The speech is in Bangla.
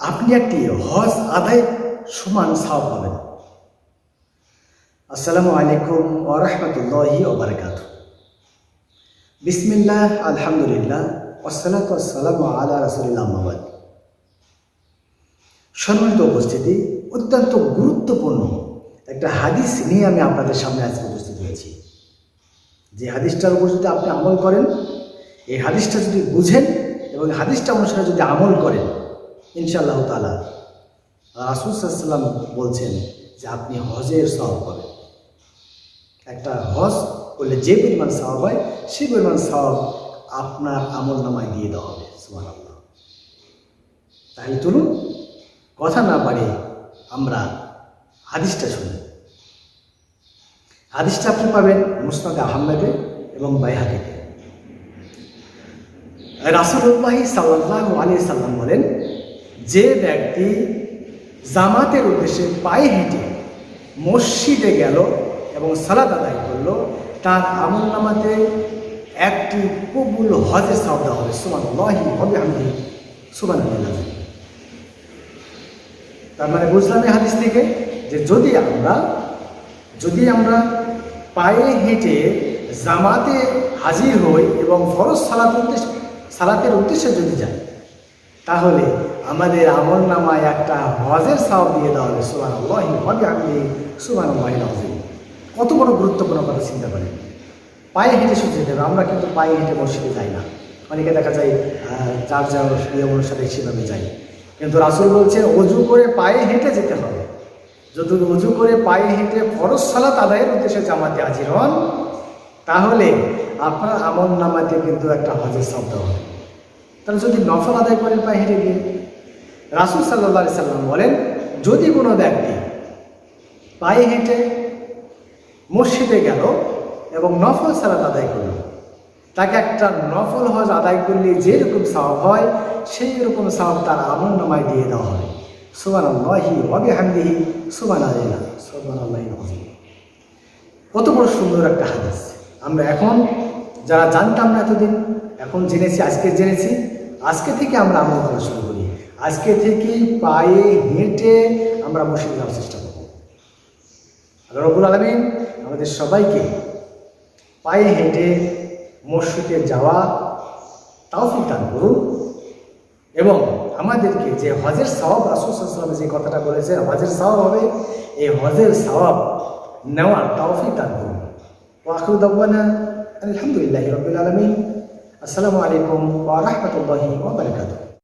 আপনি একটি হজ আদায় সমান সওয়াব পাবেন। আসসালামু আলাইকুম ওয়া রাহমাতুল্লাহি ওয়া বারাকাতুহু। বিসমিল্লাহ, আলহামদুলিল্লাহ, ওয়াসসালাতু ওয়াসসালামু আলা রাসূলিল্লাহ, আম্মা বাদ। সম্মানিত উপস্থিতি, অত্যন্ত গুরুত্বপূর্ণ একটা হাদিস নিয়ে আমি আপনাদের সামনে আজকে উপস্থিত হয়েছি। যে হাদিসটার উপর যদি আপনি আমল করেন, এই হাদিসটা যদি বুঝেন এবং হাদিসটা অনুসারে যদি আমল করেন, ইনশাআল্লাহ তাআলা রাসূল সাল্লাল্লাহু আলাইহি ওয়াসাল্লাম বলছেন যে আপনি হজের সওয়াব পাবেন। একটা হজ করলে যে পরিমাণ সওয়াব হয়, সেই পরিমাণ সওয়াব আপনার আমল নামায় দিয়ে দেওয়া হবে। সুবহানাল্লাহ। তাহলে চলুন কথা না বাড়িয়ে আমরা হাদিসটা শুনি। হাদিসটা আপনি পাবেন মুসনাদে আহমদে এবং বাইহাকিতে। রাসূলুল্লাহ সাল্লাল্লাহু আলাইহি সাল্লাম বলেন, যে ব্যক্তি জামাতের উদ্দেশ্যে পায়ে হেঁটে মসজিদে গেল এবং সালাত আদায় করলো, তার আমলনামাতে একটি কবুল হজের সওয়াব দেওয়া হবে। সুবহানাল্লাহি ওয়া বিহামদিহি, সুবহানাল্লাহ। তার মানে বুঝলাম এই হাদিস থেকে যে যদি আমরা পায়ে হেঁটে জামাতে হাজির হই এবং ফরজ সালাতের উদ্দেশ্যে যদি যাই, তাহলে আমাদের আমল নামায় একটা হজের সওয়াব দিয়ে দেওয়া হবে। সুবহানাল্লাহি ওয়া বিহামদিহি, সুবহানাল্লাহিল আযীম। কত বড় গুরুত্বপূর্ণ কথা চিন্তা করেন। পায়ে হেঁটে শুধু যেতে হবে। আমরা কিন্তু পায়ে হেঁটে মসজিদে যাই না। অনেকে দেখা যায় যার যার অনুসারে সেভাবে যাই, কিন্তু রাসূল বলছেন ওযু করে পায়ে হেঁটে যেতে হবে। যদি ওযু করে পায়ে হেঁটে ফরজ সালাত আদায়ের উদ্দেশ্যে জামাতে হাজির হন, তাহলে আপনার আমল নামাতে কিন্তু একটা হজের সওয়াব দেওয়া হবে। তাহলে যদি নফল আদায় করেন পায়ে হেঁটে গিয়ে, রাসূল সাল্লাল্লাহু আলাইহি সাল্লাম বলেন, যদি কোনো ব্যক্তি পায়ে হেঁটে মসজিদে গেল এবং নফল সালাত আদায় করল, তাকে একটা নফল হজ আদায় করলে যেরকম সওয়াব হয়, সেই রকম সওয়াব তার আমল নামায় দিয়ে দেওয়া হবে। সুবহানাল্লাহি ওয়া বিহামদিহি, সুবহানাল্লাহিল আযীম। কত বড় সুন্দর একটা হাদিস। আমরা এখন যারা জানতাম না এতদিন, এখন জেনেছি, আজকে থেকে আমরা আমল করা শুরু করি। আজকে থেকেই পায়ে হেঁটে আমরা মসজিদে যাওয়ার চেষ্টা করব। আল্লাহ রাব্বুল আলামিন আমাদের সবাইকে পায়ে হেঁটে মসজিদে যাওয়া তৌফিক দান করুন এবং আমাদেরকে যে হজের সওয়াব, রাসূল সাল্লাল্লাহু আলাইহি ওয়াসাল্লাম যে কথাটা বলেছেন হজের সওয়াব হবে, এই হজের সওয়াব নেওয়ার তৌফিক দান করুন। ওয়া আখিরু দাওয়ানা আলহামদুলিল্লাহি রাব্বিল আলামিন। আসসালামু আলাইকুম ওয়া রাহমাতুল্লাহি ওয়া বারাকাতুহু।